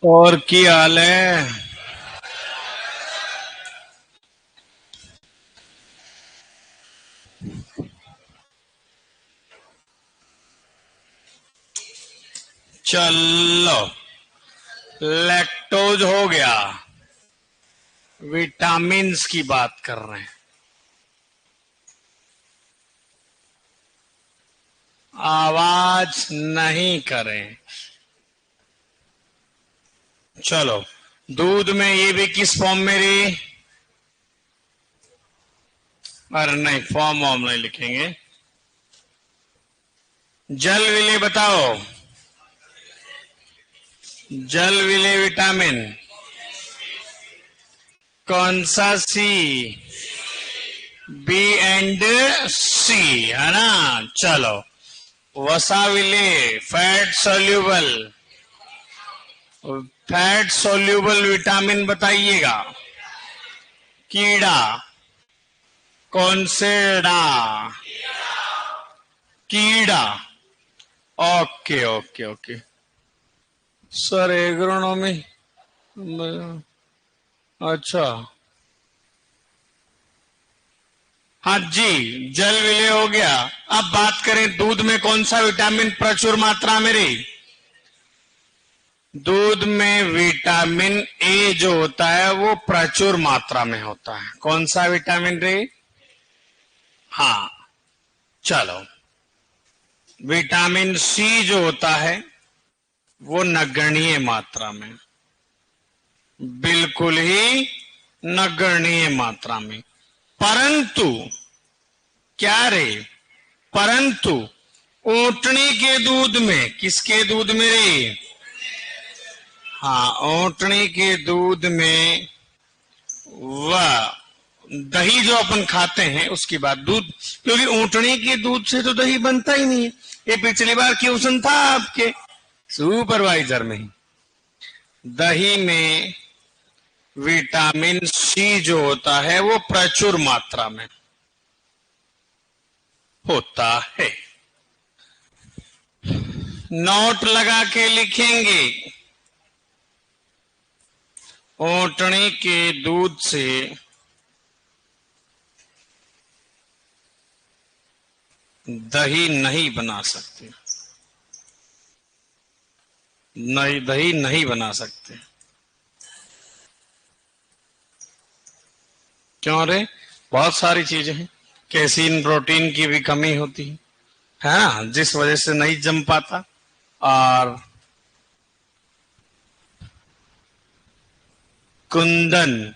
और की हाल है। चलो, लैक्टोज हो गया, विटामिन्स की बात कर रहे हैं। आवाज नहीं करें। चलो, दूध में ये भी किस फॉर्म में रही? अरे नहीं, फॉर्म वॉर्म नहीं लिखेंगे। जल विले बताओ। जल विले विटामिन कौन सा? सी, बी एंड सी, है ना। चलो, वसा विले fat soluble. Fat soluble vitamin बताइएगा। कीड़ा कौन से डा? कीड़ा। Okay okay okay sir, agronomy. अच्छा, हाँ जी, जल विलय हो गया। अब बात करें दूध में कौन सा विटामिन प्रचुर मात्रा में रही? दूध में विटामिन ए जो होता है वो प्रचुर मात्रा में होता है। कौन सा विटामिन रही? हाँ, चलो, विटामिन सी जो होता है वो नगण्य मात्रा में, बिल्कुल ही नगण्य मात्रा में। परंतु क्या रे? परंतु ऊंटनी के दूध में, किसके दूध में रे? हाँ, ऊंटनी के दूध में वह दही जो अपन खाते हैं उसकी बात, दूध, क्योंकि ऊंटनी के दूध से तो दही बनता ही नहीं है। ये पिछली बार क्वेश्चन था आपके सुपरवाइजर में ही। दही में विटामिन सी जो होता है वो प्रचुर मात्रा में होता है। नोट लगा के लिखेंगे, ऊंटनी के दूध से दही नहीं बना सकते, नहीं, दही नहीं बना सकते। क्यों रे? बहुत सारी चीजें हैं, कैसीन प्रोटीन की भी कमी होती है ना, जिस वजह से नहीं जम पाता। और कुंदन,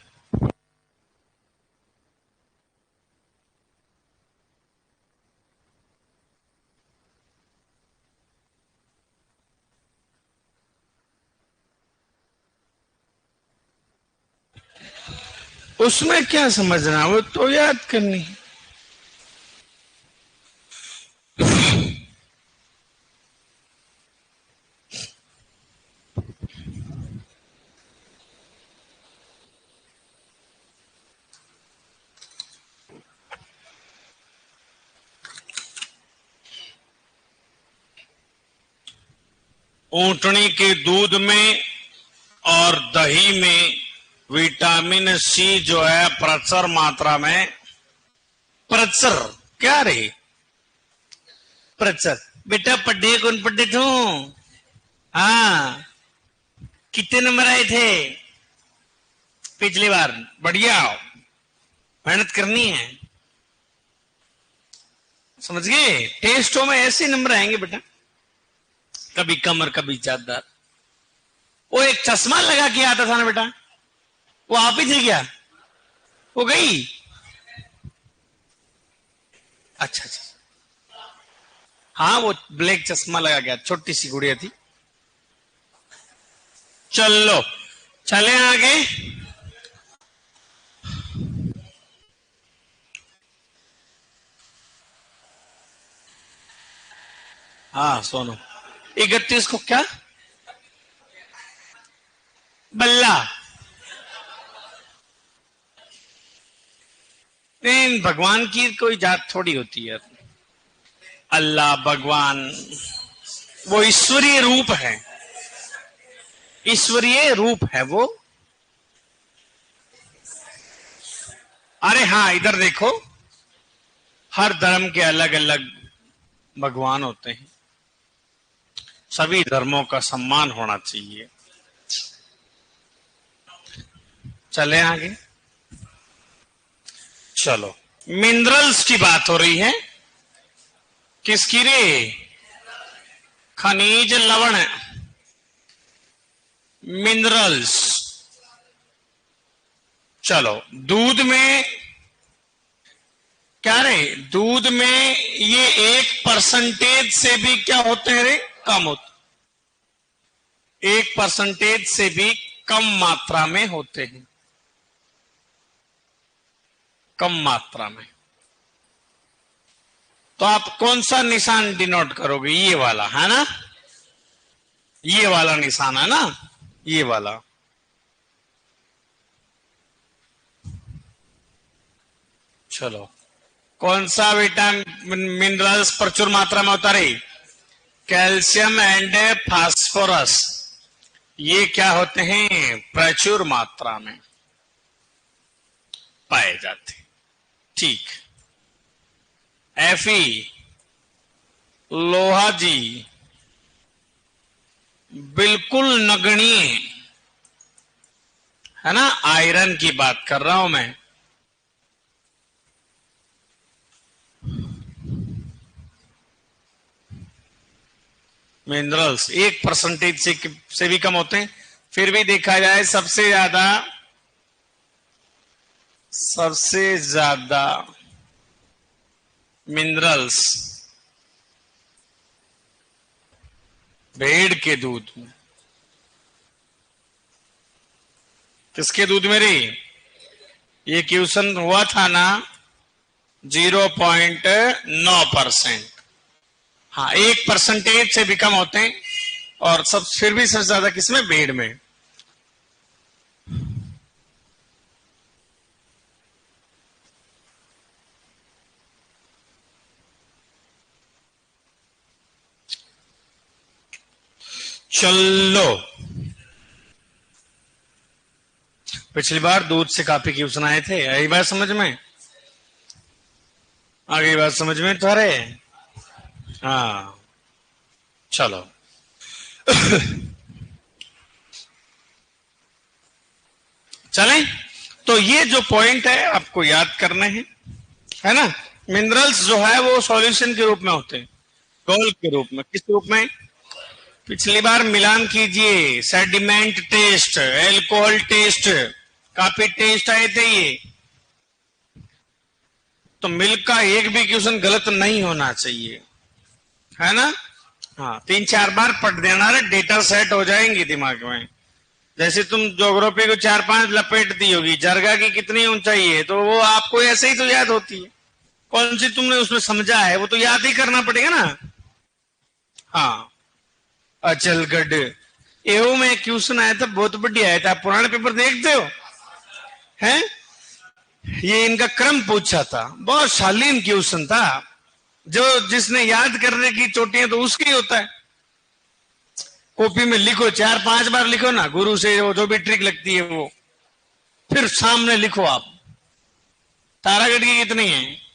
उसमें क्या समझना, वो तो याद करनी है। ऊंटनी के दूध में और दही में विटामिन सी जो है प्रचुर मात्रा में। प्रचुर क्या रे? प्रचुर बेटा, पढ़े कौन पढ़े तू? हाँ, कितने नंबर आए थे पिछली बार? बढ़िया, मेहनत करनी है, समझ गए। टेस्टों में ऐसे नंबर आएंगे बेटा, कभी कम और कभी ज्यादा। वो एक चश्मा लगा के आता था ना बेटा, वो आप ही थे क्या? वो गई? अच्छा अच्छा, हाँ, वो ब्लैक चश्मा लगा गया, छोटी सी गुड़िया थी। चलो, चले आगे। हाँ सोनो, 31 को क्या? बल्ला। नहीं, भगवान की कोई जात थोड़ी होती है। अल्लाह भगवान वो ईश्वरीय रूप है। ईश्वरीय रूप है वो। अरे हाँ, इधर देखो, हर धर्म के अलग अलग भगवान होते हैं, सभी धर्मों का सम्मान होना चाहिए। चले आगे, चलो मिनरल्स की बात हो रही है। किसकी रे? खनिज लवण, मिनरल्स। चलो दूध में क्या रे? दूध में ये 1% से भी क्या होते हैं रे? कम होते, 1% से भी कम मात्रा में होते हैं, कम मात्रा में। तो आप कौन सा निशान डिनोट करोगे? ये वाला है ना, ये वाला निशान है ना, ये वाला। चलो कौन सा विटामिन मिनरल्स प्रचुर मात्रा में होता रही? कैल्शियम एंड फास्फोरस, ये क्या होते हैं? प्रचुर मात्रा में पाए जाते। ठीक। Fe, लोहा जी बिल्कुल नगण्य है ना, आयरन की बात कर रहा हूं मैं। मिनरल्स 1% से भी कम होते हैं। फिर भी देखा जाए सबसे ज्यादा मिनरल्स भेड़ के दूध में। किसके दूध में रे? ये क्वेश्चन हुआ था ना, 0.9%। हाँ, 1% से भी कम होते हैं, और सब फिर भी सबसे ज्यादा किसमें? भेड़ में। चलो, पिछली बार दूध से काफी क्वेश्चन आए थे, आई बात समझ में? आ गई बात समझ में तुम्हारे? हाँ, चलो। चलें, तो ये जो पॉइंट है आपको याद करने हैं, है ना। मिनरल्स जो है वो सॉल्यूशन के रूप में होते हैं, घोल के रूप में। किस रूप में? पिछली बार मिलान कीजिए, सेडिमेंट टेस्ट, एल्कोहल टेस्ट, काफी टेस्ट आए थे ये। तो मिल्क का एक भी क्वेश्चन गलत नहीं होना चाहिए, है ना। हाँ, 3-4 बार पढ़ देना रे, डेटा सेट हो जाएंगे दिमाग में। जैसे तुम ज्योग्राफी को 4-5 लपेट दी होगी, जरगा की कितनी ऊंचाई है, तो वो आपको ऐसे ही तो याद होती है। कौन सी तुमने उसमें समझा है, वो तो याद ही करना पड़ेगा ना। हाँ, अचलगढ़ एवं में क्वेश्चन आया था, बहुत बढ़िया आया था। पुराने पेपर देखते हो? हैं? ये इनका क्रम पूछा था, बहुत शालीन क्वेश्चन था। जो जिसने याद करने की चोटियां तो उसकी होता है। कॉपी में लिखो, 4-5 बार लिखो ना, गुरु से वो जो भी ट्रिक लगती है वो, फिर सामने लिखो आप। तारागढ़ की कितनी है?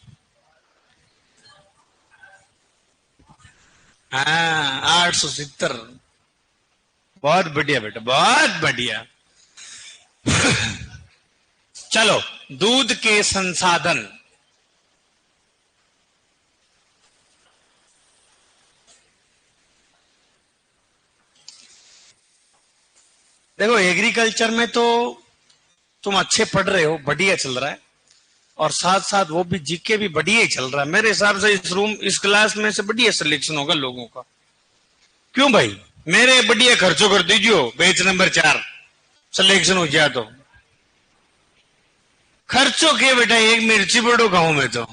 हाँ, 870। बहुत बढ़िया बेटा, बहुत बढ़िया। चलो, दूध के संसाधन। देखो, एग्रीकल्चर में तो तुम अच्छे पढ़ रहे हो, बढ़िया चल रहा है, और साथ साथ वो भी जीके भी बढ़िया ही चल रहा है। मेरे हिसाब से इस क्लास में से बढ़िया सिलेक्शन होगा लोगों का। क्यों भाई? मेरे बढ़िया खर्चों कर दीजिए, बैच नंबर 4 सिलेक्शन हो गया तो। खर्चों के बेटा, एक मिर्ची बड़ो गाँव में तो,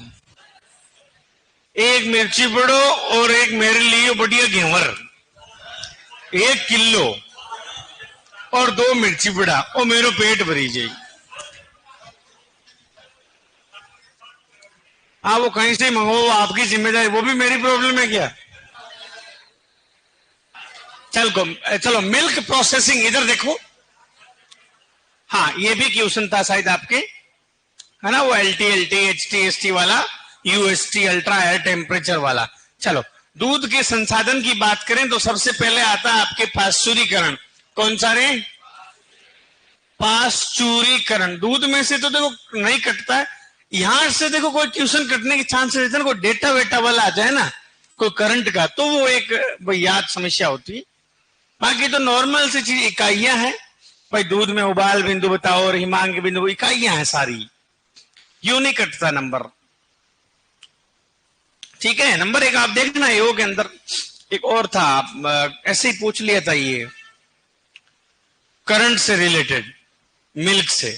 एक मिर्ची बड़ो और एक मेरे लिए बढ़िया घेवर 1 किलो, और 2 मिर्ची बड़ा, और मेरो पेट भरी जाए। हाँ, वो कहीं से मंगो, आपकी जिम्मेदारी, वो भी मेरी प्रॉब्लम है क्या? चलो मिल्क प्रोसेसिंग, इधर देखो। हाँ, ये भी क्वेश्चन था शायद आपके, है ना, वो LT HT वाला, UST अल्ट्रा एयर टेम्परेचर वाला। चलो, दूध के संसाधन की बात करें तो सबसे पहले आता है आपके पाश्चुरीकरण। कौन सा रे? पाश्चुरीकरण। दूध में से तो देखो नहीं कटता है, यहां से देखो कोई ट्यूशन कटने के चांस रहते हैं, कोई डेटा वेटा वाला आ जाए ना, कोई करंट का, तो वो एक याद समस्या होती है। बाकी तो नॉर्मल सी चीज, इकाइयां हैं भाई। दूध में उबाल बिंदु बताओ और हिमांक बिंदु, इकाइयां हैं सारी, यूं नहीं कटता नंबर। ठीक है, नंबर एक आप देखना, योग के अंदर एक और था, ऐसे ही पूछ लिया था ये, करंट से रिलेटेड, मिल्क से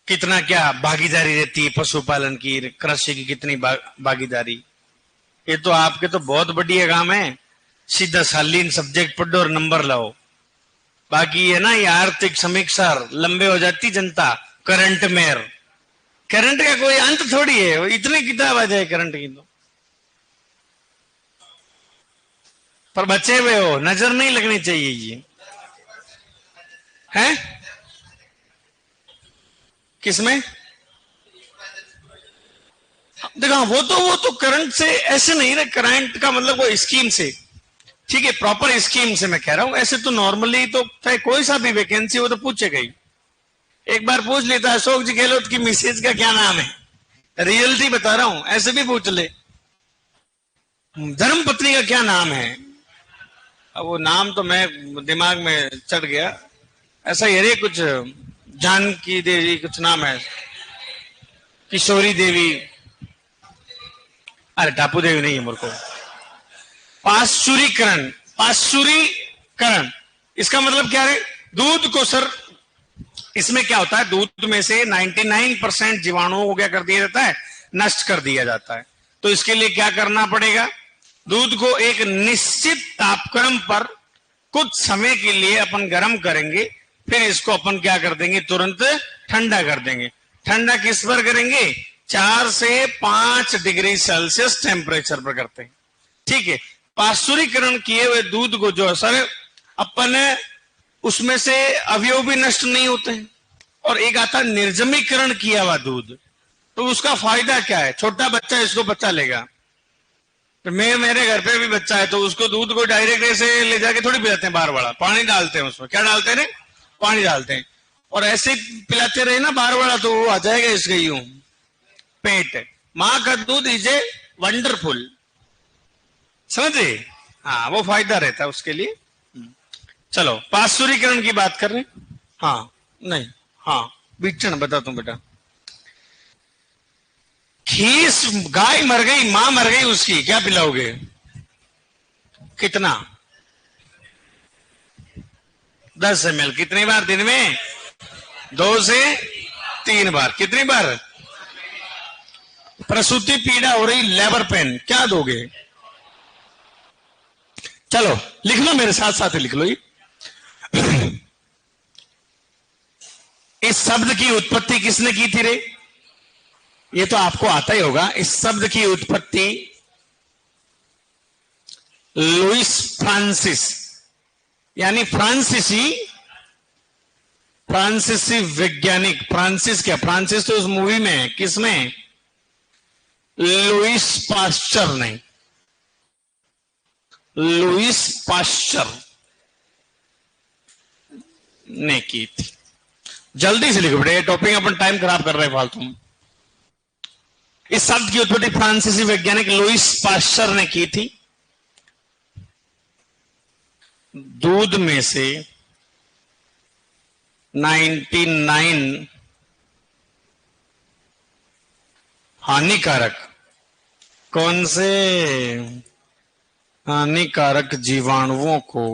कितना क्या भागीदारी रहती है, पशुपालन की, कृषि की कितनी भागीदारी। ये तो आपके तो बहुत बढ़िया काम है, सीधा शालीन सब्जेक्ट पढ़ो और नंबर लाओ। बाकी है ना ये आर्थिक समीक्षा, लंबे हो जाती जनता, करंट मेयर, करंट का कोई अंत थोड़ी है, इतनी किताब आ जाए करंट की तो। पर बचे हुए हो, नजर नहीं लगनी चाहिए ये, है किसमें? देखो वो तो करंट से ऐसे नहीं ना, करंट का मतलब वो स्कीम से, ठीक है, प्रॉपर स्कीम से मैं कह रहा हूं। ऐसे तो नॉर्मली तो चाहे कोई सा भी वैकेंसी हो तो पूछेगा ही। एक बार पूछ लेता है, अशोक जी गहलोत की मिसेज का क्या नाम है, रियलिटी बता रहा हूं, ऐसे भी पूछ ले। धर्म पत्नी का क्या नाम है, अब वो नाम तो मैं दिमाग में चढ़ गया, ऐसा ही है कुछ, जानकी देवी कुछ नाम है, किशोरी देवी, अरे टापू देवी नहीं है मेरे को। पाश्चुरीकरण, पाश्चुरीकरण इसका मतलब क्या है? दूध को सर, इसमें क्या होता है, दूध में से 99% जीवाणुओं को क्या कर दिया जाता है, नष्ट कर दिया जाता है। तो इसके लिए क्या करना पड़ेगा, दूध को एक निश्चित तापक्रम पर कुछ समय के लिए अपन गर्म करेंगे, फिर इसको अपन क्या कर देंगे, तुरंत ठंडा कर देंगे। ठंडा किस पर करेंगे? 4 से 5 डिग्री सेल्सियस टेम्परेचर पर करते हैं। ठीक है, पाश्चुरीकरण किए हुए दूध को जो सर अपन उसमें से अवयव भी नष्ट नहीं होते हैं, और एक आता है निर्जमीकरण किया हुआ दूध, तो उसका फायदा क्या है? छोटा बच्चा इसको बच्चा लेगा, तो मेरे घर पे भी बच्चा है, तो उसको दूध को डायरेक्ट ऐसे ले जाके थोड़ी पिलाते हैं, बाहर वाला पानी डालते हैं उसमें, क्या डालते हैं, पानी डालते हैं, और ऐसे पिलाते रहे ना बाहर वाला, तो वो आ जाएगा इसके यूं पेट। माँ का दूध इज ए वंडरफुल, समझे? हाँ, वो फायदा रहता है उसके लिए। चलो, पाश्चुरीकरण की बात कर रहे हैं। हाँ नहीं, हाँ बीचन बताता हूं बेटा। खीस, गाय मर गई, मां मर गई, उसकी क्या पिलाओगे? कितना? 10 ml। कितनी बार दिन में? 2 से 3 बार। कितनी बार? प्रसूति पीड़ा हो रही, लेबर पेन, क्या दोगे? चलो लिख लो, मेरे साथ साथ लिख लो। इस शब्द की उत्पत्ति किसने की थी रे? ये तो आपको आता ही होगा। इस शब्द की उत्पत्ति लुइस फ्रांसिस, यानी फ्रांसीसी वैज्ञानिक। फ्रांसिस क्या? फ्रांसिस तो उस मूवी में है, किसमें? लुइस पास्चर ने, लुइस पास्चर ने की थी। जल्दी से लिखो बेटे, टॉपिक अपन टाइम खराब कर रहे हैं फालतू में। इस शब्द की उत्पत्ति फ्रांसीसी वैज्ञानिक लुइस पास्चर ने की थी। दूध में से 99 हानिकारक, कौन से हानिकारक जीवाणुओं को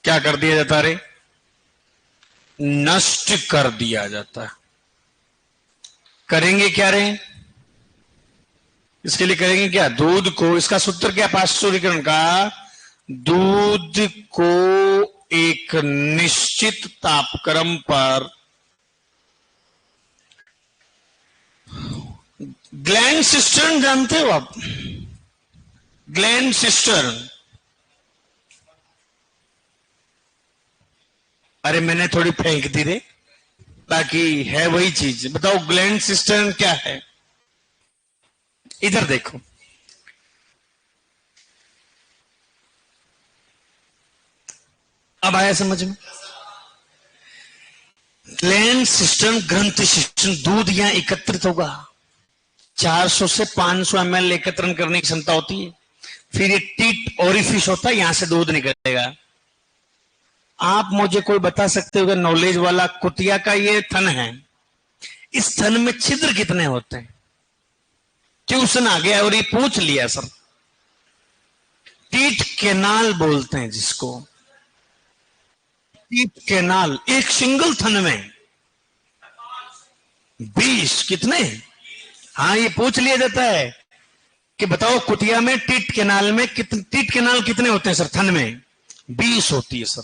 क्या कर दिया जाता है? नष्ट कर दिया जाता है। करेंगे क्या रे? इसके लिए करेंगे क्या? दूध को, इसका सूत्र क्या पाश्चुरीकरण का? दूध को एक निश्चित तापक्रम पर ग्लैंड सिस्टम जानते हो आप? ग्लैंड सिस्टर्न, अरे मैंने थोड़ी फेंक दी रे, बाकी है वही चीज। बताओ ग्लैंड सिस्टर्न क्या है? इधर देखो, अब आया समझ में? ग्लैंड सिस्टम, ग्रंथि सिस्टम, दूध यहां एकत्रित होगा, 400 से 500 ml एकत्रण करने की क्षमता होती है। फिर ये टीट ओरिफिस होता है, यहां से दूध निकलेगा। आप मुझे कोई बता सकते हो नॉलेज वाला, कुतिया का ये थन है, इस थन में छिद्र कितने होते हैं? ट्यूशन आ गया और ये पूछ लिया सर। टीट कैनाल बोलते हैं जिसको, टीट कैनाल। एक सिंगल थन में 20 कितने? हाँ, ये पूछ लिया जाता है कि बताओ कुतिया में टीट कैनाल में टीट कैनाल कितने होते हैं सर? थन में 20 होती है सर।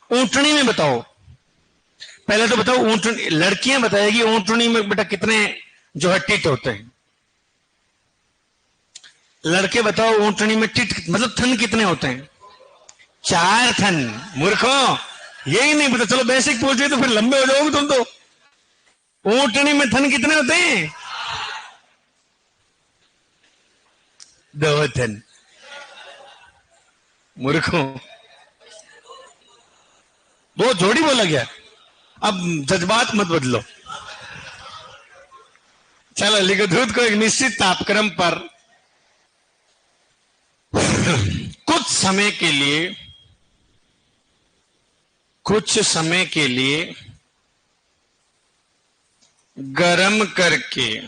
ऊंटनी में बताओ, पहले तो बताओ ऊंटनी, लड़कियां बताएगी ऊंटनी में बेटा कितने जो है टीट होते हैं। लड़के बताओ ऊंटनी में टीट मतलब थन कितने होते हैं? 4 थन। मूर्खों, यही नहीं पता, चलो बेसिक पूछ लिया तो फिर लंबे हो जाओगे तुम तो। ऊंटनी में थन कितने होते हैं? 2 थन। मूर्खों, वो जोड़ी बोला गया। अब जज्बात मत बदलो। चलो लिखो, दूध को एक निश्चित तापक्रम पर कुछ समय के लिए गरम करके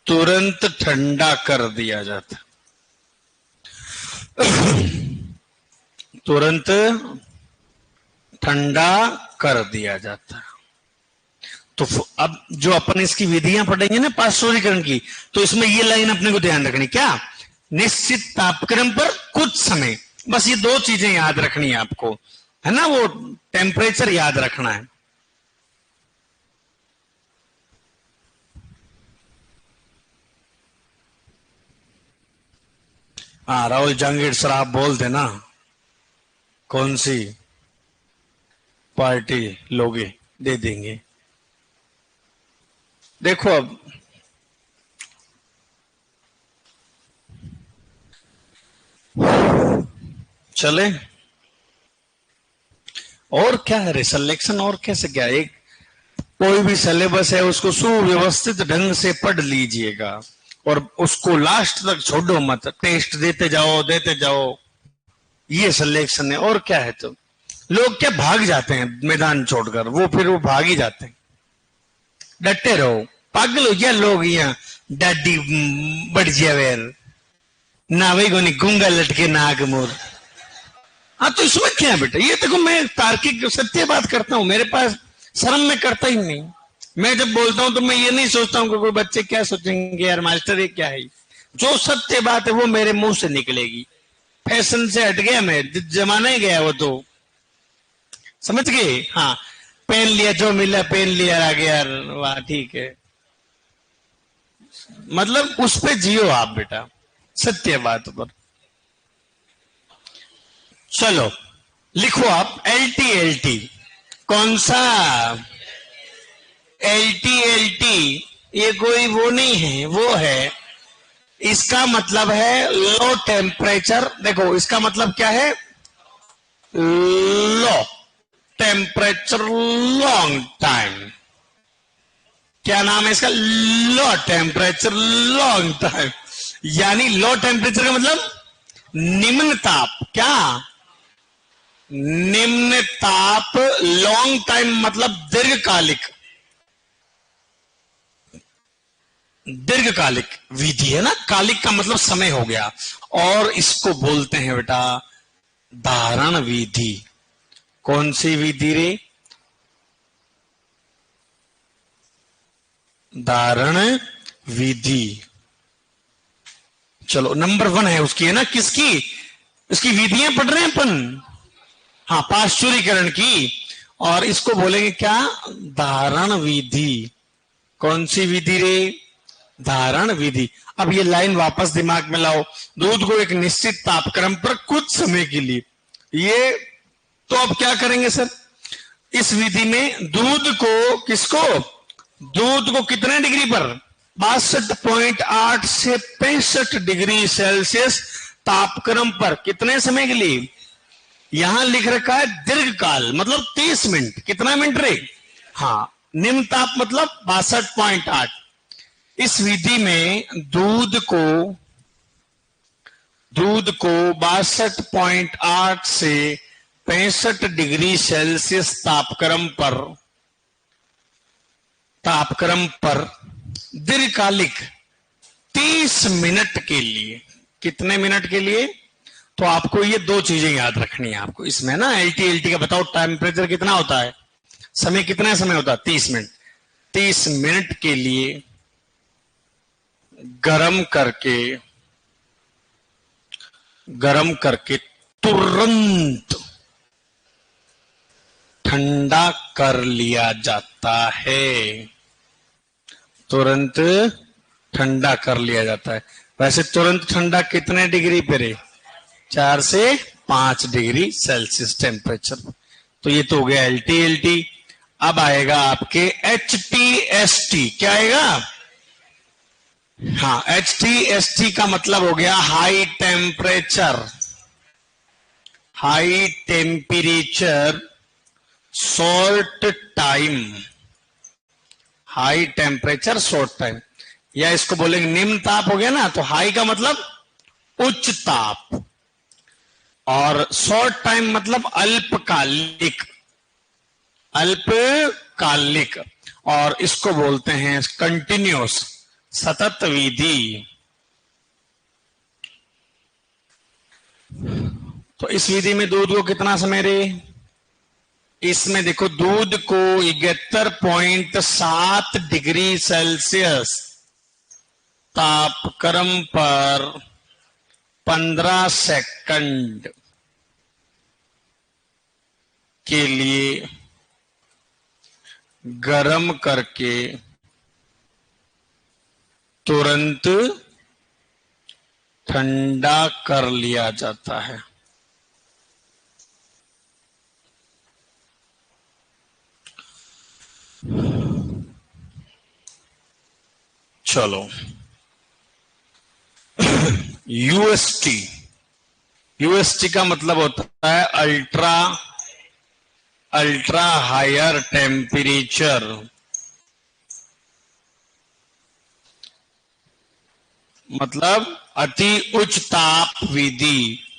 तुरंत ठंडा कर दिया जाता। तुरंत ठंडा कर दिया जाता। तो अब जो अपन इसकी विधियां पढ़ेंगे ना पाश्चुरीकरण की, तो इसमें ये लाइन अपने को ध्यान रखनी, क्या? निश्चित तापक्रम पर कुछ समय। बस ये 2 चीजें याद रखनी है आपको, है ना? वो टेम्परेचर याद रखना है। हाँ, राहुल जहांगीर सर आप बोल देना कौन सी पार्टी लोगे, दे देंगे। देखो अब चले, और क्या है सिलेक्शन, और कैसे क्या? एक कोई भी सिलेबस है उसको सुव्यवस्थित ढंग से पढ़ लीजिएगा और उसको लास्ट तक छोड़ो मत, टेस्ट देते जाओ। ये सिलेक्शन है, और क्या है? तो लोग क्या भाग जाते हैं मैदान छोड़कर, वो फिर वो भाग ही जाते हैं। डटे रहो, पागल हो गया लोग यहाँ डाडी बढ़ जावेर ना, वही को नहीं गूंगा लटके नाग मोर। हाँ, तो इसमें क्या है बेटा? ये देखो, मैं तार्किक सत्य बात करता हूं, मेरे पास शर्म में करता ही नहीं। मैं जब बोलता हूं तो मैं ये नहीं सोचता हूं कि कोई बच्चे क्या सोचेंगे, यार मास्टर ये क्या है। जो सत्य बात है वो मेरे मुंह से निकलेगी। फैशन से हट गया मैं, जमाना ही गया वो तो, समझ गए? हाँ, पहन लिया, जो मिला पहन लिया, आ गया, वाह ठीक है। मतलब उस पे जियो आप बेटा, सत्य बात पर। चलो लिखो आप LT कौन सा? LT ये कोई वो नहीं है, वो है, इसका मतलब है लो टेम्परेचर। देखो इसका मतलब क्या है? Low temperature long time. क्या नाम है इसका? Low temperature long time. यानी लो टेम्परेचर का मतलब निम्न ताप। क्या? निम्न ताप। लॉन्ग टाइम मतलब दीर्घकालिक, दीर्घकालिक विधि है ना। कालिक का मतलब समय हो गया, और इसको बोलते हैं बेटा धारण विधि। कौन सी विधि रे? धारण विधि। चलो नंबर 1 है उसकी, है ना? किसकी? इसकी विधियां पढ़ रहे हैं अपन। हाँ, पाश्चुरीकरण की। और इसको बोलेंगे क्या? धारण विधि। कौन सी विधि रे? धारण विधि। अब ये लाइन वापस दिमाग में लाओ, दूध को एक निश्चित तापक्रम पर कुछ समय के लिए, ये तो अब क्या करेंगे सर? इस विधि में दूध को, किसको? दूध को कितने डिग्री पर? 62.8 से 65 डिग्री सेल्सियस तापक्रम पर कितने समय के लिए? यहां लिख रखा है दीर्घकाल, मतलब 30 मिनट। कितना मिनट रे? हाँ, निम्न ताप मतलब 62.8। इस विधि में दूध को 62.8 से 65 डिग्री सेल्सियस तापक्रम पर दीर्घकालिक 30 मिनट के लिए। कितने मिनट के लिए? तो आपको ये दो चीजें याद रखनी है आपको इसमें ना। एलटी का बताओ, टेम्परेचर कितना होता है, समय कितना समय होता है? 30 मिनट। 30 मिनट के लिए गरम करके तुरंत ठंडा कर लिया जाता है। तुरंत ठंडा कर लिया जाता है। वैसे तुरंत ठंडा कितने डिग्री पे रे? 4 से 5 डिग्री सेल्सियस टेम्परेचर। तो ये तो हो गया एलटी। अब आएगा आपके HTST। क्या आएगा? हाँ, HTST का मतलब हो गया high temperature short time. High temperature short time, या इसको बोलेंगे निम्न ताप हो गया ना। तो हाई का मतलब उच्च ताप, और शॉर्ट टाइम मतलब अल्पकालिक, और इसको बोलते हैं कंटिन्यूअस, सतत विधि। तो इस विधि में दूध को कितना समय रे? इसमें देखो, दूध को 71.7 डिग्री सेल्सियस तापक्रम पर 15 सेकंड के लिए गरम करके तुरंत ठंडा कर लिया जाता है। चलो, यूएसटी का मतलब होता है अल्ट्रा हायर टेम्परेचर, मतलब अति उच्च ताप विधि।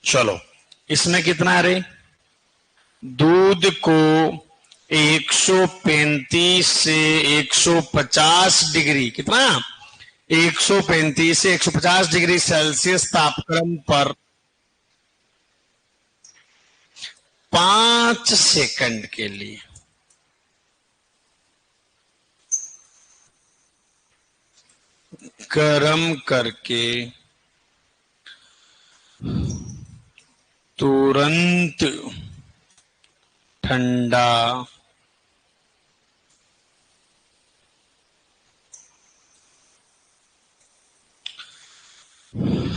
चलो, इसमें कितना रे? दूध को 135 से 150 डिग्री, कितना? 135 से 150 डिग्री सेल्सियस तापक्रम पर 5 सेकंड के लिए गरम करके तुरंत ठंडा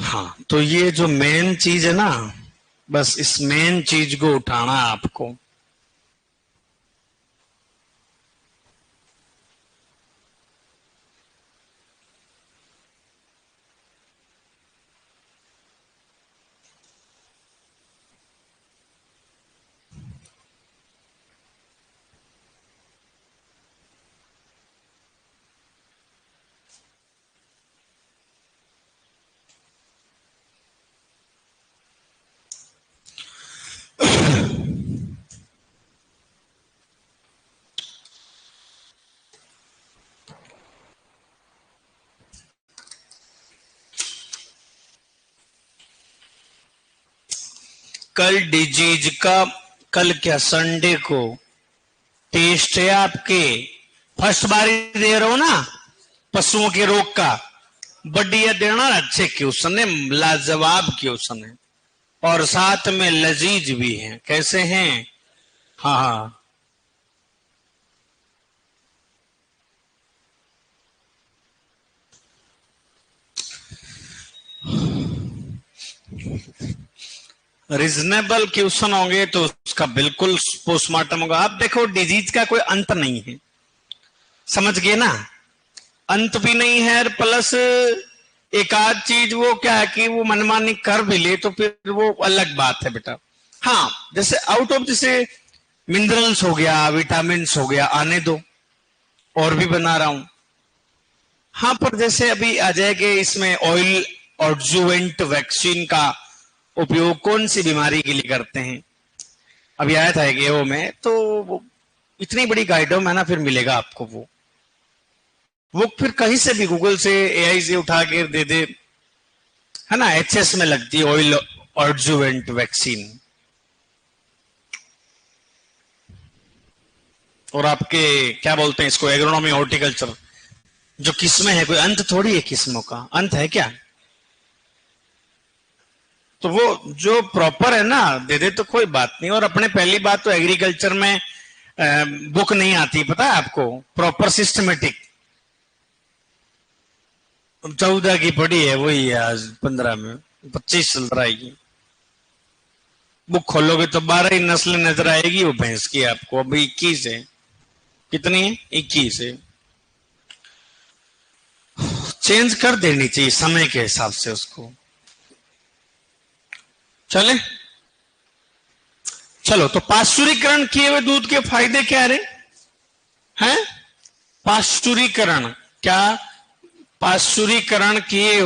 हाँ, तो ये जो मेन चीज है ना, बस इस मेन चीज को उठाना है आपको। कल डिजीज का, कल क्या संडे को टेस्ट है आपके, फर्स्ट बार दे रहा हूं ना पशुओं के रोग का, बढ़िया देना, अच्छे क्वेश्चन है, लाजवाब क्वेश्चन है और साथ में लजीज भी हैं। कैसे हैं? हाँ हाँ, रीजनेबल क्वेश्चन होंगे तो उसका बिल्कुल पोस्टमार्टम होगा। आप देखो डिजीज का कोई अंत नहीं है, समझ गए ना? अंत भी नहीं है, प्लस एक आध चीज वो क्या है कि वो मनमानी कर भी ले तो फिर वो अलग बात है बेटा। हाँ, जैसे आउट ऑफ जैसे मिनरल्स हो गया, विटामिन हो गया, आने दो, और भी बना रहा हूं। हाँ, पर जैसे अभी आ जाएगा इसमें ऑयल ऑडजुवेंट वैक्सीन का उपयोग कौन सी बीमारी के लिए करते हैं, अभी आया था गेओ में, तो वो इतनी बड़ी गाइडो में ना फिर मिलेगा आपको वो फिर कहीं से भी गूगल से एआई से उठा के दे दे, है ना? एचएस में लगती है ऑयल ऑडजुवेंट वैक्सीन। और आपके क्या बोलते हैं इसको, एग्रोनॉमी हॉर्टिकल्चर, जो किस्में है, कोई अंत थोड़ी है किस्मों का, अंत है क्या? तो वो जो प्रॉपर है ना दे दे तो कोई बात नहीं। और अपने पहली बात तो एग्रीकल्चर में बुक नहीं आती, पता है आपको, प्रॉपर सिस्टमेटिक। 14 की पड़ी है, वही है आज 15 में 25 चल रहा है। बुक खोलोगे तो 12 ही नस्ल नजर आएगी वो भैंस की आपको। अभी 21 है, कितनी है? 21 है। चेंज कर देनी चाहिए समय के हिसाब से उसको। चले, चलो, तो पाश्चुरीकरण किए हुए दूध के फायदे क्या रहे हैं? पाश्चुरीकरण क्या? पाश्चुरीकरण किए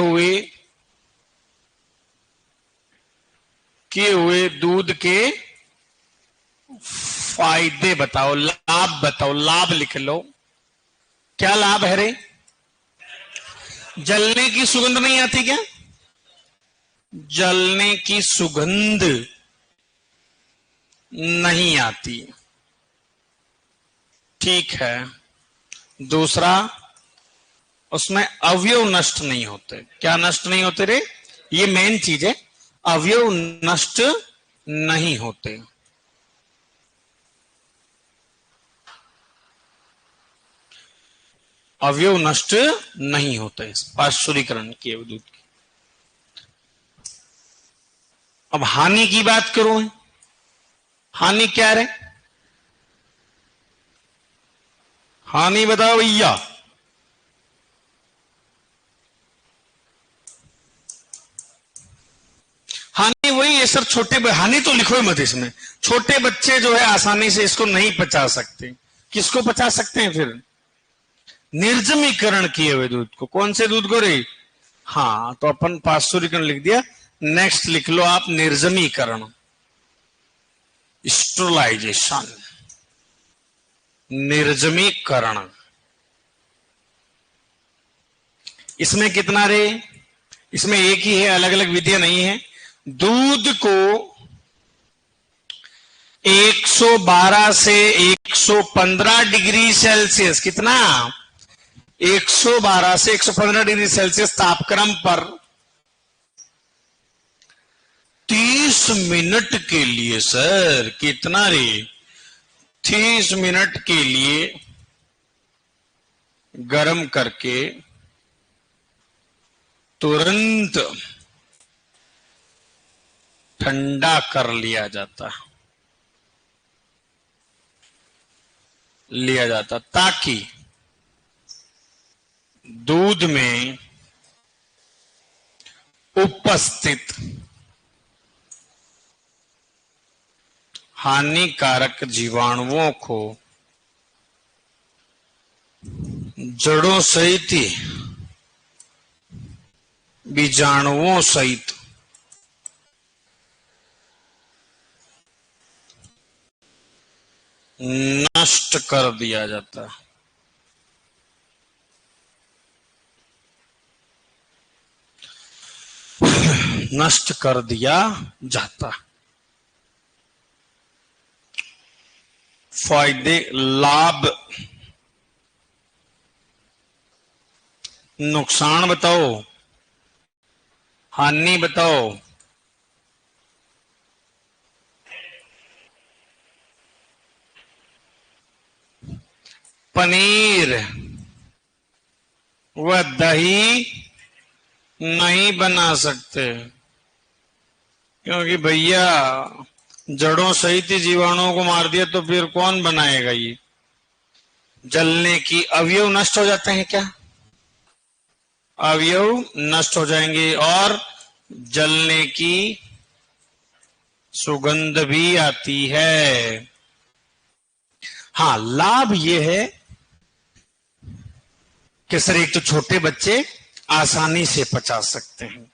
हुए दूध के फायदे बताओ, लाभ बताओ, लाभ लिख लो। क्या लाभ है रे? जलने की सुगंध नहीं आती क्या? जलने की सुगंध नहीं आती, ठीक है। दूसरा, उसमें अवयव नष्ट नहीं होते। क्या नष्ट नहीं होते रे? ये मेन चीज है, अवयव नष्ट नहीं होते। अवयव नष्ट नहीं होते पाश्चुरीकरण किए हुए दूध की। अब हानि की बात करूं, हानि क्या है? हानि बताओ भैया। हानि वही है सर, छोटे, हानि तो लिखो ही मत इसमें। छोटे बच्चे जो है आसानी से इसको नहीं पचा सकते। किसको पचा सकते हैं फिर? निर्जमीकरण किए हुए दूध को। कौन से दूध को रे? हाँ, तो अपन पाश्चुरीकरण लिख दिया। नेक्स्ट लिख लो आप निर्जमीकरण, स्टरलाइजेशन, निर्जमीकरण। इसमें कितना रे? इसमें एक ही है, अलग अलग विधियां नहीं है। दूध को 112 से 115 डिग्री सेल्सियस, कितना? 112 से 115 डिग्री सेल्सियस तापक्रम पर 30 मिनट के लिए, सर कितना रे? 30 मिनट के लिए गर्म करके तुरंत ठंडा कर लिया जाता ताकि दूध में उपस्थित हानिकारक जीवाणुओं को जड़ों सहित ही बीजाणुओं सहित नष्ट कर दिया जाता। नष्ट कर दिया जाता। फायदे, लाभ, नुकसान बताओ। हानि बताओ। पनीर व दही नहीं बना सकते, क्योंकि भैया जड़ों सहित ही जीवाणुओं को मार दिया तो फिर कौन बनाएगा ये। जलने की अवयव नष्ट हो जाते हैं क्या? अवयव नष्ट हो जाएंगे और जलने की सुगंध भी आती है। हाँ, लाभ ये है कि सर एक तो छोटे बच्चे आसानी से पचा सकते हैं।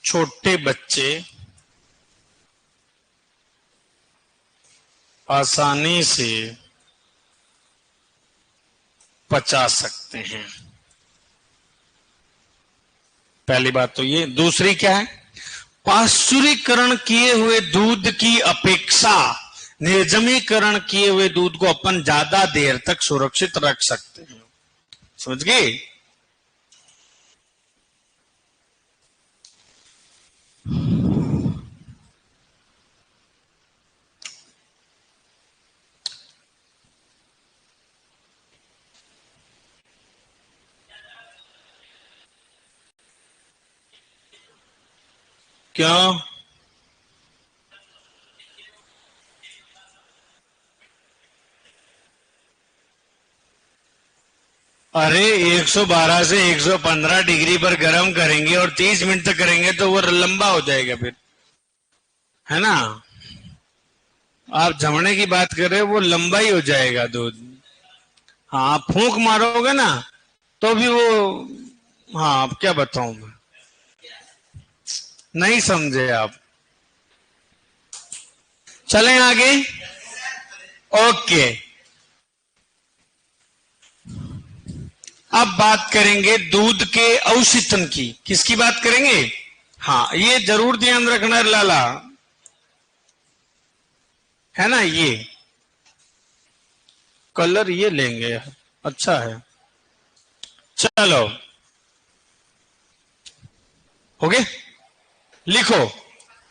छोटे बच्चे आसानी से पचा सकते हैं। पहली बात तो ये। दूसरी क्या है? पाश्चुरीकरण किए हुए दूध की अपेक्षा निर्जमीकरण किए हुए दूध को अपन ज्यादा देर तक सुरक्षित रख सकते हैं। समझ गए? क्यों? अरे 112 से 115 डिग्री पर गर्म करेंगे और 30 मिनट तक करेंगे तो वो लंबा हो जाएगा फिर, है ना? आप जमने की बात कर रहे हो, वो लंबा ही हो जाएगा दूध। हाँ, आप फूंक मारोगे ना तो भी वो, हाँ अब क्या बताऊं मैं, नहीं समझे आप। चलें आगे। ओके, अब बात करेंगे दूध के अवशीतन की। किसकी बात करेंगे? हाँ, ये जरूर ध्यान रखना लाला, है ना? ये कलर ये लेंगे यार, अच्छा है। चलो, हो गए? लिखो।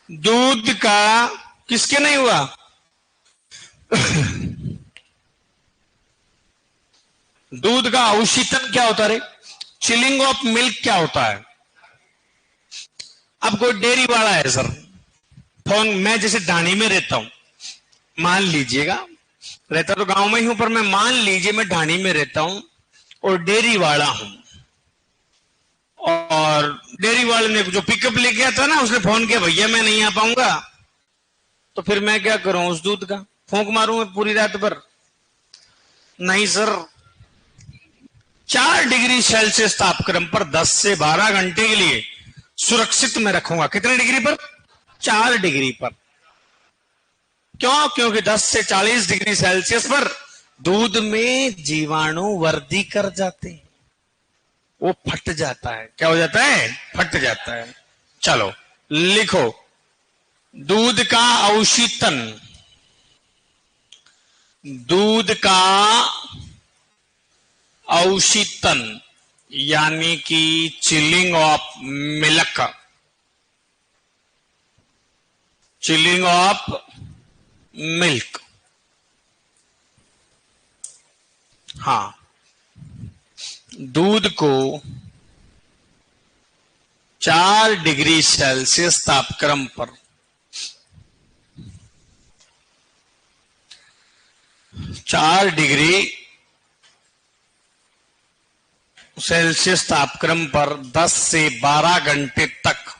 दूध का, किसके नहीं हुआ? दूध का अवशीतन क्या होता है? चिलिंग ऑफ मिल्क क्या होता है? अब कोई डेयरी वाला है सर, फोन, मैं जैसे ढाणी में रहता हूं, मान लीजिएगा, रहता तो गांव में ही हूं पर मैं मान लीजिए मैं ढाणी में रहता हूं और डेयरी वाला हूं, और डेयरी वाले ने जो पिकअप लेके आया था ना, उसने फोन किया भैया मैं नहीं आ पाऊंगा, तो फिर मैं क्या करूं? उस दूध का फूंक मारूं मैं पूरी रात भर? नहीं सर, 4 डिग्री सेल्सियस तापक्रम पर 10 से 12 घंटे के लिए सुरक्षित में रखूंगा। कितने डिग्री पर? 4 डिग्री पर। क्यों? क्योंकि 10 से 40 डिग्री सेल्सियस पर दूध में जीवाणु वृद्धि कर जाते हैं, वो फट जाता है। क्या हो जाता है? फट जाता है। चलो लिखो, दूध का अवशीतन, दूध का अवशीतन यानी कि chilling of milk, chilling of milk. हाँ, दूध को 4 डिग्री सेल्सियस तापक्रम पर 4 डिग्री सेल्सियस तापक्रम पर 10 से 12 घंटे तक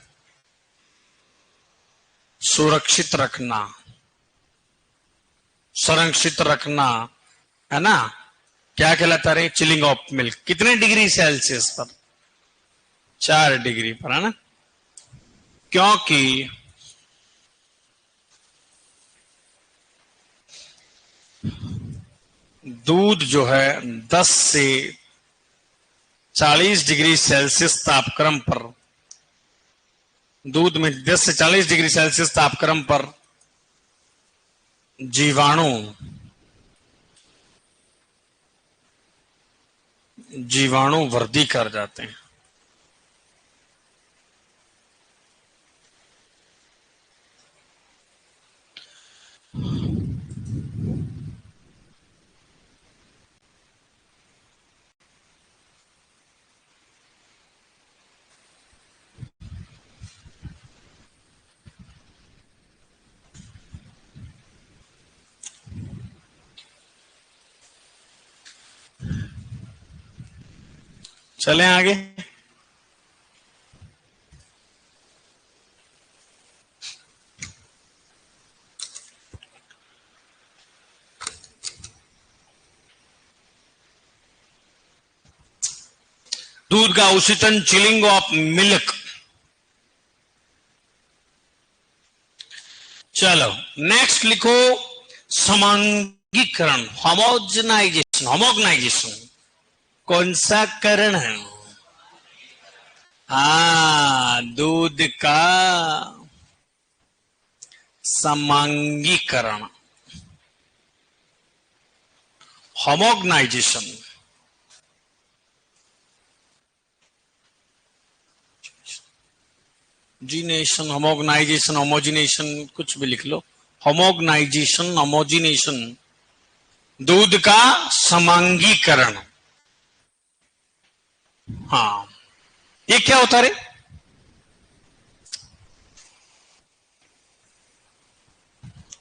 सुरक्षित रखना, संरक्षित रखना, है ना? क्या कहलाता है? Chilling of milk. कितने डिग्री सेल्सियस पर? 4 डिग्री पर, है ना? क्योंकि दूध जो है 10 से 40 डिग्री सेल्सियस तापक्रम पर दूध में 10 से 40 डिग्री सेल्सियस तापक्रम पर जीवाणु वृद्धि कर जाते हैं। चलें आगे। दूध का उष्णन, चिलिंग ऑफ मिल्क। चलो नेक्स्ट लिखो समांगीकरण, होमोजेनाइजेशन। होमोगनाइजेशन कौन सा करण है? दूध का समांगीकरण, होमोगनाइजेशन। जीनेशन, होमोगनाइजेशन, होमोजिनेशन, कुछ भी लिख लो। होमोगनाइजेशन, होमोजिनेशन, दूध का समांगीकरण। हाँ, ये क्या होता रे?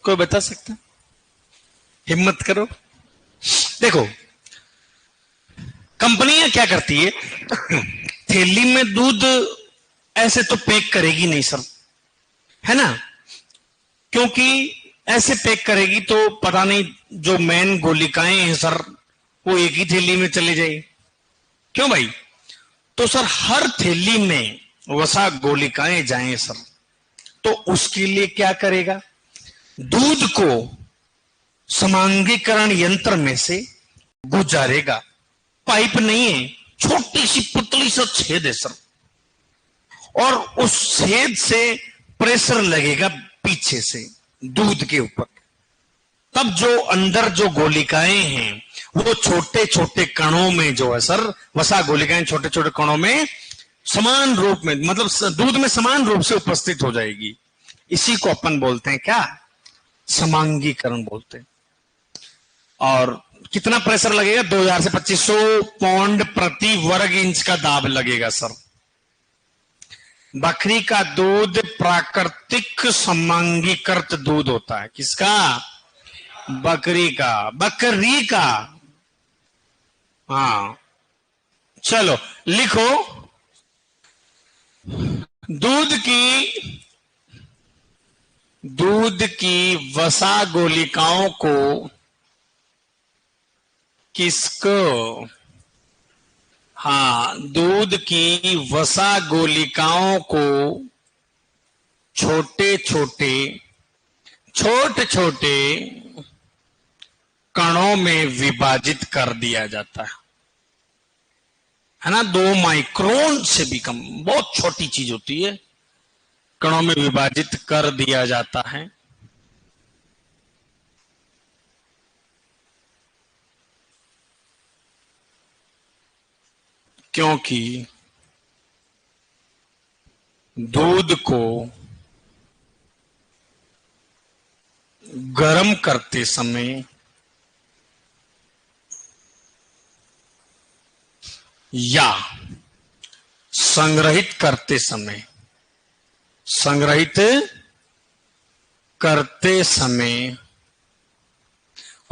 कोई बता सकता? हिम्मत करो। देखो, कंपनियां क्या करती है, थैली में दूध ऐसे तो पैक करेगी नहीं सर, है ना? क्योंकि ऐसे पैक करेगी तो पता नहीं जो मेन गोलिकाएं हैं सर वो एक ही थैली में चले जाए। क्यों भाई? तो सर हर थैली में वसा गोलिकाएं जाएं सर, तो उसके लिए क्या करेगा? दूध को समांगीकरण यंत्र में से गुजारेगा। पाइप नहीं है, छोटी सी पुतली सा छेद है सर, और उस छेद से प्रेशर लगेगा पीछे से दूध के ऊपर। तब जो अंदर जो गोलिकाएं हैं वो छोटे छोटे कणों में जो है सर, वसा गोलिकाएं छोटे छोटे कणों में समान रूप में, मतलब दूध में समान रूप से उपस्थित हो जाएगी। इसी को अपन बोलते हैं क्या? समांगीकरण बोलते हैं। और कितना प्रेशर लगेगा? 2000 से 2500 पौंड प्रति वर्ग इंच का दाब लगेगा सर। बकरी का दूध प्राकृतिक समांगीकृत दूध होता है। किसका? बकरी का। बकरी का। हाँ, चलो लिखो, दूध की वसा गोलिकाओं को किसको? हाँ, दूध की वसा गोलिकाओं को छोटे छोटे कणों में विभाजित कर दिया जाता है ना? 2 माइक्रोन से भी कम, बहुत छोटी चीज होती है, कणों में विभाजित कर दिया जाता है। क्योंकि दूध को गर्म करते समय या संग्रहित करते समय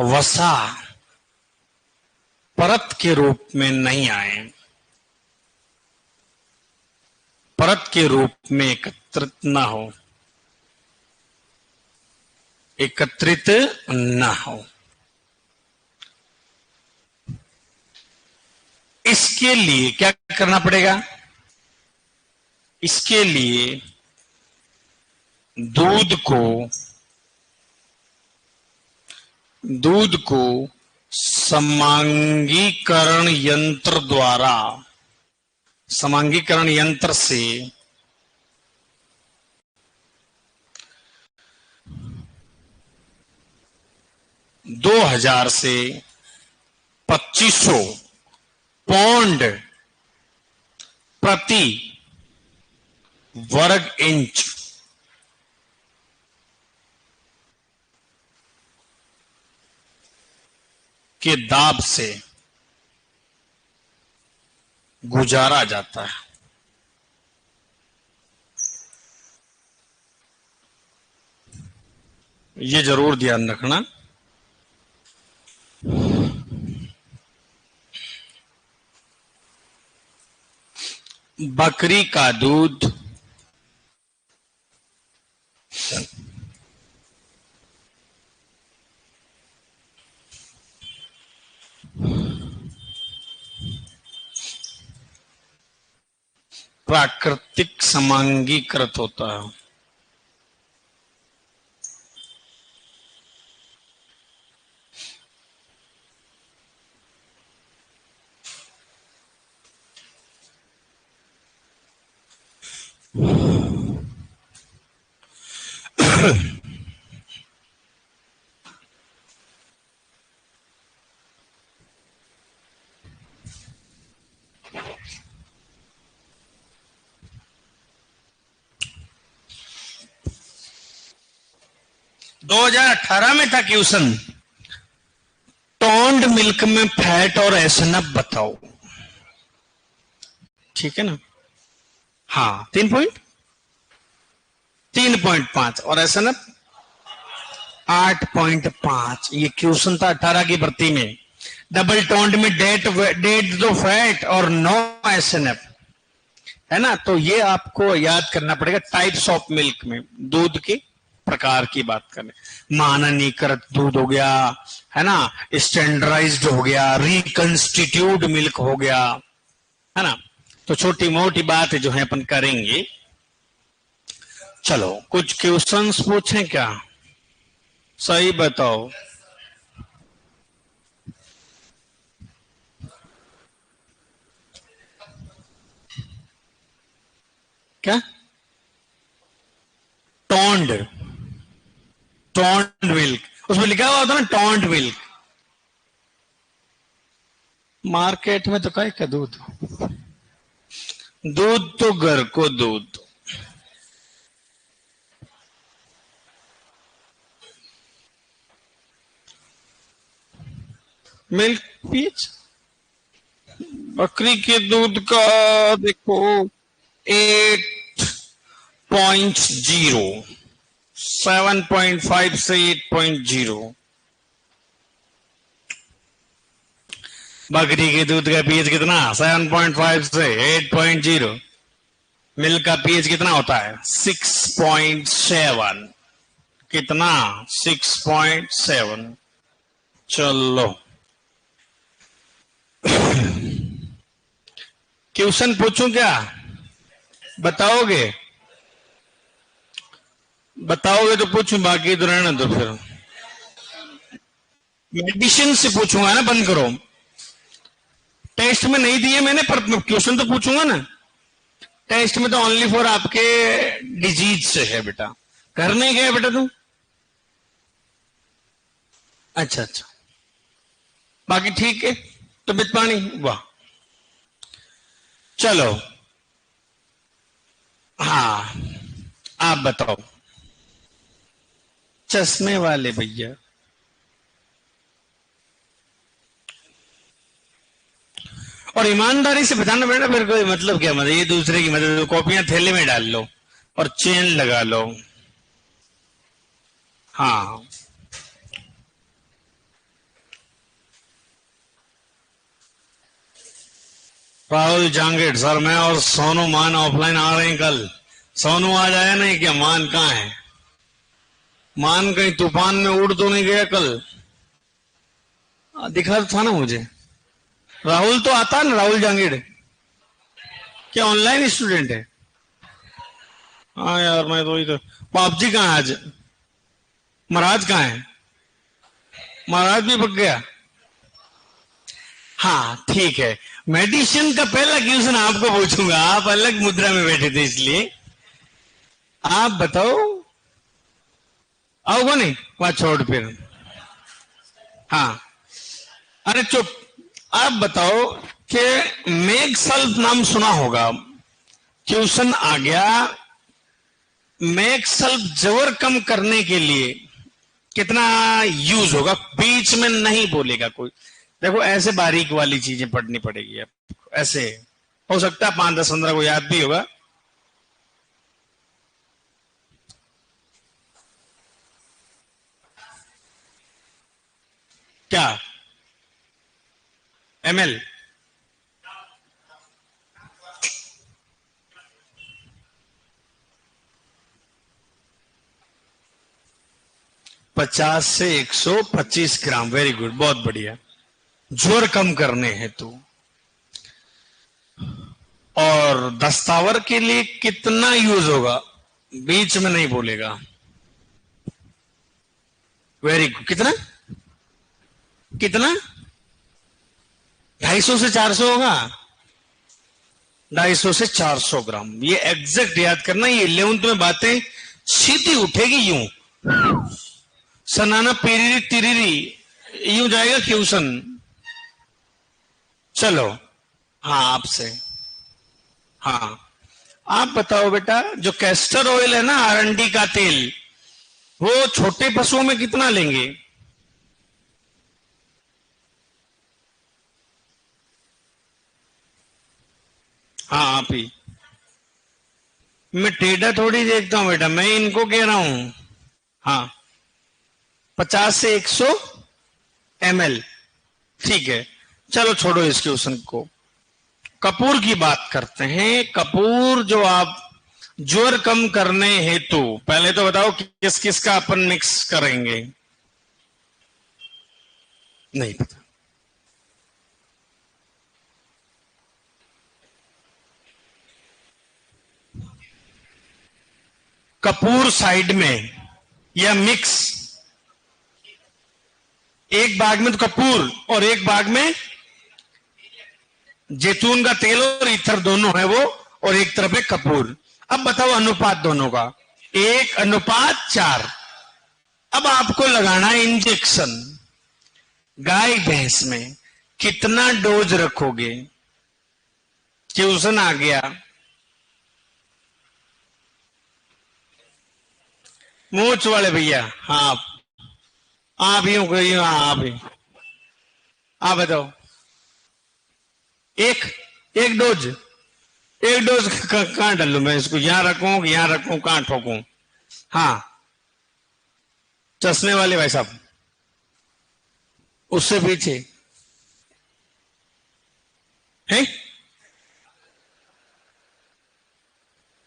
वसा परत के रूप में नहीं आए, परत के रूप में एकत्रित न हो। इसके लिए क्या करना पड़ेगा? इसके लिए दूध को समांगीकरण यंत्र से 2000 से 2500 पौंड प्रति वर्ग इंच के दाब से गुजारा जाता है। ये जरूर ध्यान रखना। बकरी का दूध प्राकृतिक समांगीकृत होता है। दो 2018 में था क्वेश्चन, टोंड मिल्क में फैट और एसएनएफ बताओ। ठीक है ना? हाँ, 3.5 और एसएनएफ 8.5। ये क्वेश्चन था 18 की भर्ती में। डबल टोंड में डेट दो फैट और नो एसएनएफ, है ना? तो ये आपको याद करना पड़ेगा। टाइप्स ऑफ मिल्क में दूध के प्रकार की बात करें, माननीकृत दूध हो गया, है ना, स्टैंडर्डाइज्ड हो गया, रिकंस्टिट्यूट मिल्क हो गया, है ना। तो छोटी मोटी बात जो है अपन करेंगे। चलो कुछ क्वेश्चंस पूछें क्या? सही बताओ। क्या? टोंड मिल्क, उसमें लिखा हुआ था ना टोंड मिल्क। मार्केट में तो काय का दूध तो घर को दूध। मिल्क पीच बकरी के दूध का देखो 8.0, 7.5 से 8.0। बकरी के दूध का पीएच कितना? 7.5 से 8.0। मिल्क का पीएच कितना होता है? 6.7। कितना? 6.7। चलो क्वेश्चन पूछूं क्या? बताओगे तो पूछूं, बाकी तो रहना दो। फिर मेडिसिन से पूछूंगा ना, बंद करो। टेस्ट में नहीं दिए मैंने, पर क्वेश्चन तो पूछूंगा ना। टेस्ट में तो ओनली फॉर आपके डिजीज से है बेटा। घर नहीं गया बेटा तुम? अच्छा, बाकी ठीक है। तबियत पानी? वाह। चलो हाँ, आप बताओ। चश्मे वाले भैया, और ईमानदारी से बताना बेटा, फिर कोई मतलब क्या? मतलब ये दूसरे की मदद, कॉपियां थैले में डाल लो और चेन लगा लो। हाँ, राहुल जांगेड़ सर, मैं और सोनू मान ऑफलाइन आ रहे हैं कल। सोनू आ जाए नहीं क्या? मान कहाँ है? मान कहीं तूफान में उड़ तो नहीं गया कल? दिखा था ना मुझे। राहुल तो आता ना, राहुल जांगेड़। क्या ऑनलाइन स्टूडेंट है? हाँ यार, मैं तो इधर। पापजी कहाँ है आज? महाराज कहाँ है? महाराज भी पक गया। हाँ ठीक है। मेडिसिन का पहला क्वेश्चन आपको पूछूंगा, आप अलग मुद्रा में बैठे थे इसलिए। आप बताओ, आओगे नहीं? वहां छोड़ फिर। हाँ, अरे चुप। आप बताओ कि मेक सल्फ नाम सुना होगा, क्वेश्चन आ गया मेक सल्फ जबर कम करने के लिए कितना यूज होगा, बीच में नहीं बोलेगा कोई। देखो ऐसे बारीक वाली चीजें पढ़नी पड़ेगी अब, ऐसे हो सकता है 5, 10, 15 को याद भी होगा। क्या एमएल? पचास से 125 ग्राम, वेरी गुड, बहुत बढ़िया। जोर कम करने हेतु। और दस्तावर के लिए कितना यूज होगा, बीच में नहीं बोलेगा। वेरी गुड, कितना कितना 250 से 400 होगा, 250 से 400 ग्राम, ये एग्जैक्ट याद करना। ये 11th में बातें सीधी उठेगी यूं, सनाना पीरीरी तिरीरी यूं जाएगा क्वेश्चन। चलो, हाँ आपसे, हाँ आप बताओ बेटा, जो कैस्टर ऑयल है ना, आरंडी का तेल, वो छोटे पशुओं में कितना लेंगे? हाँ आप ही। मैं टेढ़ा थोड़ी देखता हूं बेटा, मैं इनको कह रहा हूं। हाँ, 50 से 100 ml, ठीक है। चलो छोड़ो इस क्वेश्चन को, कपूर की बात करते हैं। कपूर जो आप ज्वर कम करने हेतु, पहले तो बताओ किस किस का अपन मिक्स करेंगे? नहीं पता? कपूर साइड में या मिक्स, एक बाग में तो कपूर और एक बाग में जैतून का तेल और ईथर दोनों है वो, और एक तरफ है कपूर। अब बताओ अनुपात दोनों का, 1:4। अब आपको लगाना है इंजेक्शन, गाय भैंस में कितना डोज रखोगे? क्वेश्चन आ गया। मूछ वाले भैया, हाँ आप यूं करिए, हाँ आप ही, आप बताओ। एक एक डोज, एक डोज कहां डालू मैं इसको, यहां रखूं यहां रखूं, कहां ठोकूं? हाँ, चश्मे वाले भाई साहब, उससे पीछे है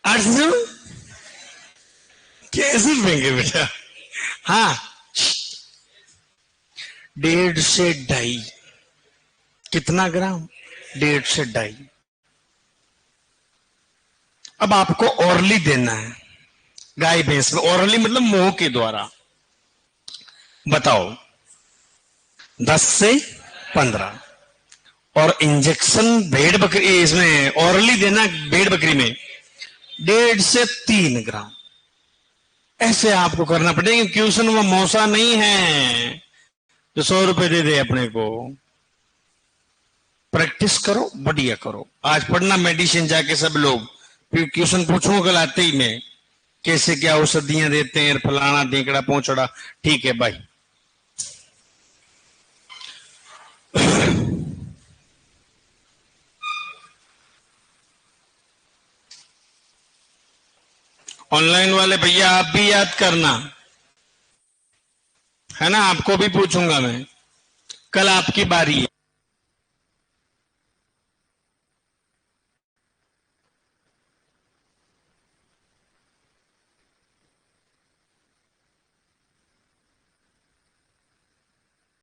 800, कैसे फेंगे बेटा? हाँ, 1.5 से 2.5, कितना ग्राम? 1.5 से 2.5। अब आपको ओरली देना है गाय भैंस में, ओरली मतलब मुंह के द्वारा। बताओ, 10 से 15। और इंजेक्शन भेड़ बकरी, इसमें ओरली देना भेड़ बकरी में 1.5 से 3 ग्राम। ऐसे आपको करना पड़ेगा, क्वेश्चन वो मौसा नहीं है जो 100 रुपए दे दे अपने को। प्रैक्टिस करो, बढ़िया करो। आज पढ़ना मेडिसिन जाके सब लोग, फिर क्वेश्चन पूछूंगा कल आते ही मैं, कैसे क्या औषधियां देते हैं, फलाना ढेकड़ा पहुंचड़ा। ठीक है भाई। ऑनलाइन वाले भैया आप भी याद करना है ना, आपको भी पूछूंगा मैं, कल आपकी बारी है।